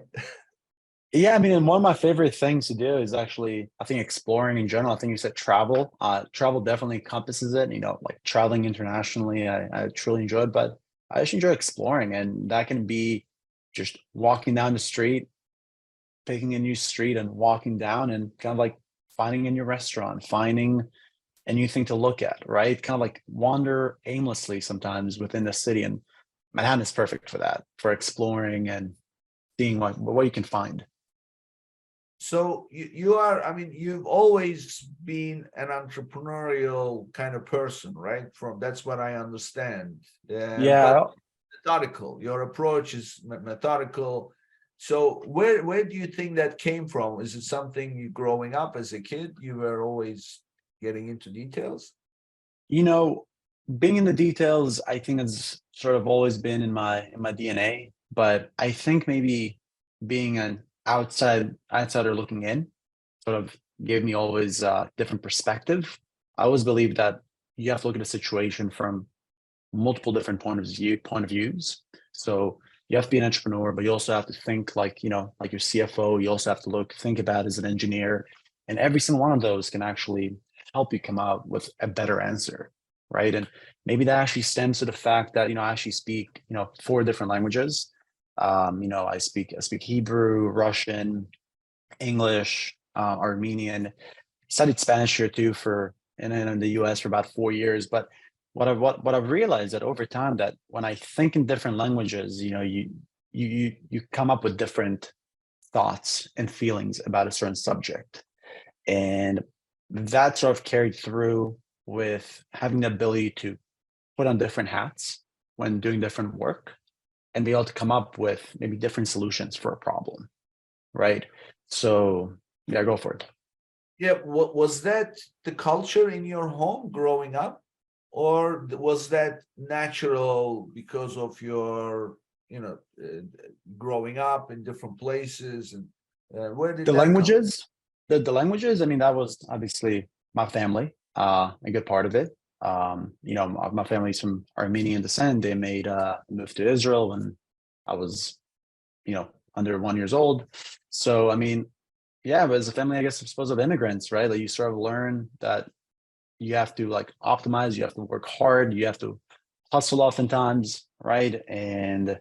Yeah, I mean, and one of my favorite things to do is actually, I think, exploring in general. I think you said travel. Travel definitely encompasses it. Like traveling internationally, I truly enjoy it. But I just enjoy exploring, and that can be just walking down the street, picking a new street and walking down and kind of like finding a new restaurant, finding a new thing to look at, right? Kind of like wander aimlessly sometimes within the city. And Manhattan is perfect for that, for exploring and seeing what you can find. So you are, I mean, you've always been an entrepreneurial kind of person, right? From that's what I understand. But Yeah, methodical. Your approach is methodical. So where do you think that came from? Is it something you growing up as a kid, you were always getting into details? you know, being in the details, I think has sort of always been in my DNA. But I think maybe being an outsider looking in sort of gave me always a different perspective. I always believe that you have to look at a situation from multiple different point of views. So you have to be an entrepreneur, but you also have to think like, like your CFO. You also have to think about as an engineer, and every single one of those can actually help you come out with a better answer, right? And maybe that actually stems to the fact that I actually speak 4 different languages. I speak Hebrew, Russian, English, Armenian. Studied Spanish here too in the US for about 4 years. But what I've realized that over time, that when I think in different languages, you come up with different thoughts and feelings about a certain subject. And that sort of carried through with having the ability to put on different hats when doing different work and be able to come up with maybe different solutions for a problem, right? So yeah, go for it. Yeah, what was that the culture in your home growing up, or was that natural because of your, growing up in different places, and where did The that come? languages, the languages, I mean, that was obviously my family, a good part of it. My family's from Armenian descent. They made moved to Israel when I was, under 1 years old. So I mean, yeah, but as a family, I guess, I suppose, of immigrants, right? Like you sort of learn that you have to like optimize, you have to work hard, you have to hustle oftentimes, right? And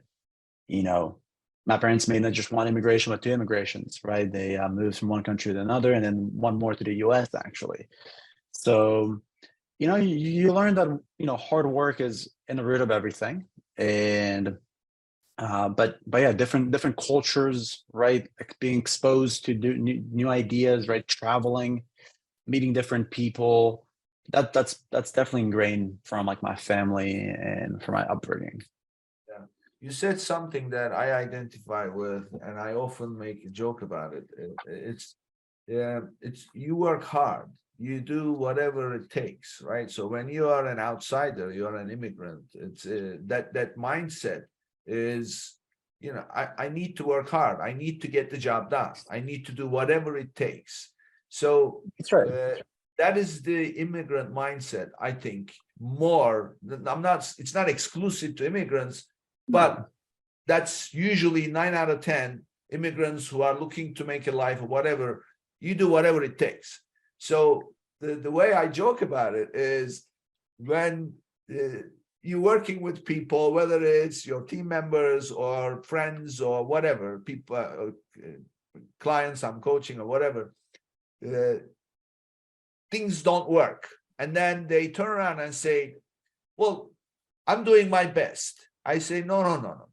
you know, my parents made not just one immigration, but 2 immigrations, right? They moved from one country to another, and then one more to the U.S. actually. So you learn that hard work is in the root of everything, and but yeah, different cultures, right? Like being exposed to new ideas, right? Traveling, meeting different people. That's definitely ingrained from like my family and from my upbringing. Yeah. You said something that I identify with, and I often make a joke about it. It's you work hard, you do whatever it takes, right? So when you are an outsider, you're an immigrant. It's that mindset is, I need to work hard. I need to get the job done. I need to do whatever it takes. So That's right. that is the immigrant mindset, I think. More, it's not exclusive to immigrants, but that's usually 9 out of 10 immigrants who are looking to make a life or whatever. You do whatever it takes. So the way I joke about it is when you're working with people, whether it's your team members or friends or whatever, people, clients I'm coaching or whatever, things don't work. And then they turn around and say, well, I'm doing my best. I say, no.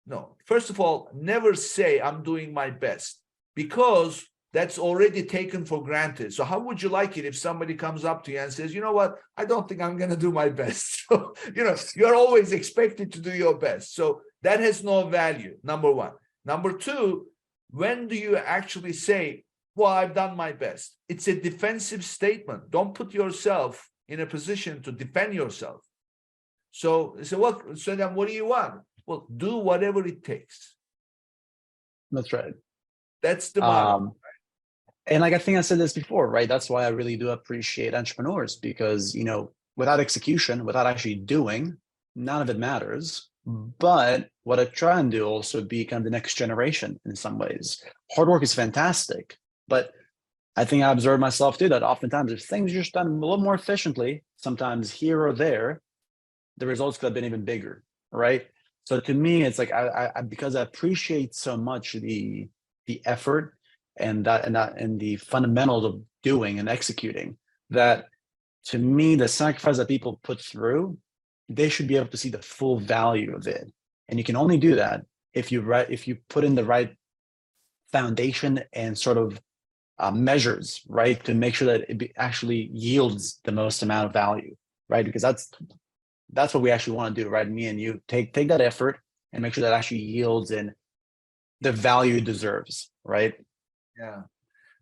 No. First of all, never say I'm doing my best, because that's already taken for granted. So how would you like it if somebody comes up to you and says, you know what, I don't think I'm going to do my best. So, you're always expected to do your best. So that has no value, number one. Number two, when do you actually say, well, I've done my best? It's a defensive statement. Don't put yourself in a position to defend yourself. So then what do you want? Well, do whatever it takes. That's right. That's the motto. And like I think I said this before, right? That's why I really do appreciate entrepreneurs, because without execution, without actually doing, none of it matters. But what I try and do also be kind of the next generation in some ways. Hard work is fantastic, but I think I observe myself too that oftentimes if things are just done a little more efficiently, sometimes here or there, the results could have been even bigger, right? So to me, it's like I because I appreciate so much the effort and the fundamentals of doing and executing, that to me, the sacrifice that people put through, they should be able to see the full value of it. And you can only do that if you put in the right foundation and sort of measures, right, to make sure that it actually yields the most amount of value, right? Because that's what we actually want to do, right? Me and you take that effort and make sure that actually yields in the value it deserves, right? Yeah.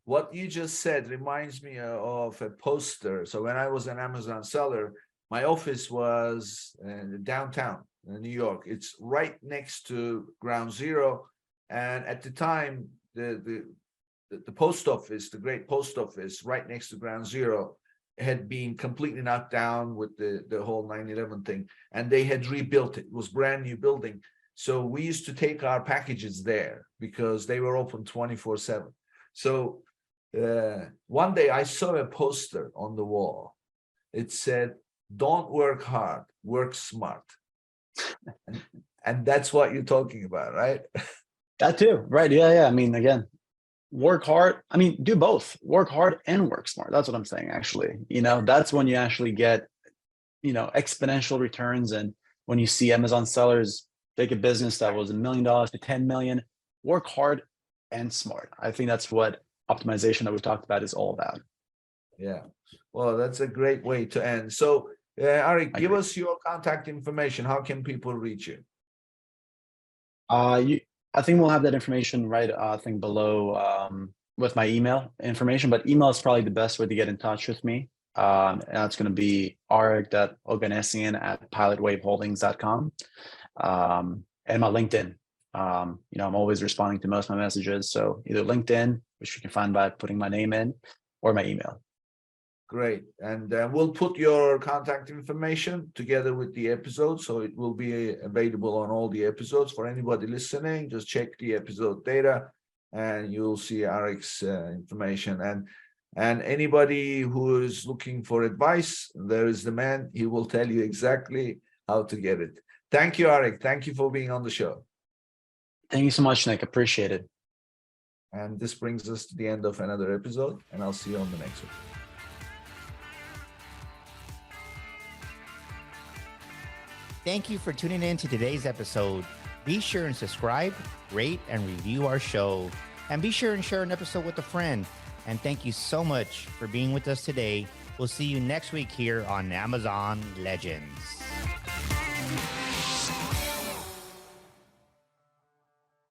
What you just said reminds me of a poster. So when I was an Amazon seller, my office was downtown in New York. It's right next to Ground Zero. And at the time, the post office, the great post office right next to Ground Zero, had been completely knocked down with the whole 9/11 thing. And they had rebuilt it. It was brand new building. So we used to take our packages there because they were open 24/7. So one day I saw a poster on the wall. It said, "Don't work hard, work smart." and that's what you're talking about, right? That too, right? Yeah. I mean, again, work hard. I mean, do both. Work hard and work smart. That's what I'm saying, actually. That's when you actually get, exponential returns. And when you see Amazon sellers take a business that was $1 million to 10 million, work hard and smart. I think that's what optimization that we talked about is all about. Yeah. Well, that's a great way to end. So, Arik, give us your contact information. How can people reach you? I think we'll have that information right, I think below with my email information, but email is probably the best way to get in touch with me. And that's going to be arik.oganesian@pilotwaveholdings.com. And my LinkedIn. I'm always responding to most of my messages. So either LinkedIn, which you can find by putting my name in, or my email. Great. And we'll put your contact information together with the episode, so it will be available on all the episodes. For anybody listening, just check the episode data and you'll see Arik's information. And anybody who is looking for advice, there is the man. He will tell you exactly how to get it. Thank you, Arik. Thank you for being on the show. Thank you so much, Nick. Appreciate it. And this brings us to the end of another episode, and I'll see you on the next one. Thank you for tuning in to today's episode. Be sure and subscribe, rate, and review our show. And be sure and share an episode with a friend. And thank you so much for being with us today. We'll see you next week here on Amazon Legends.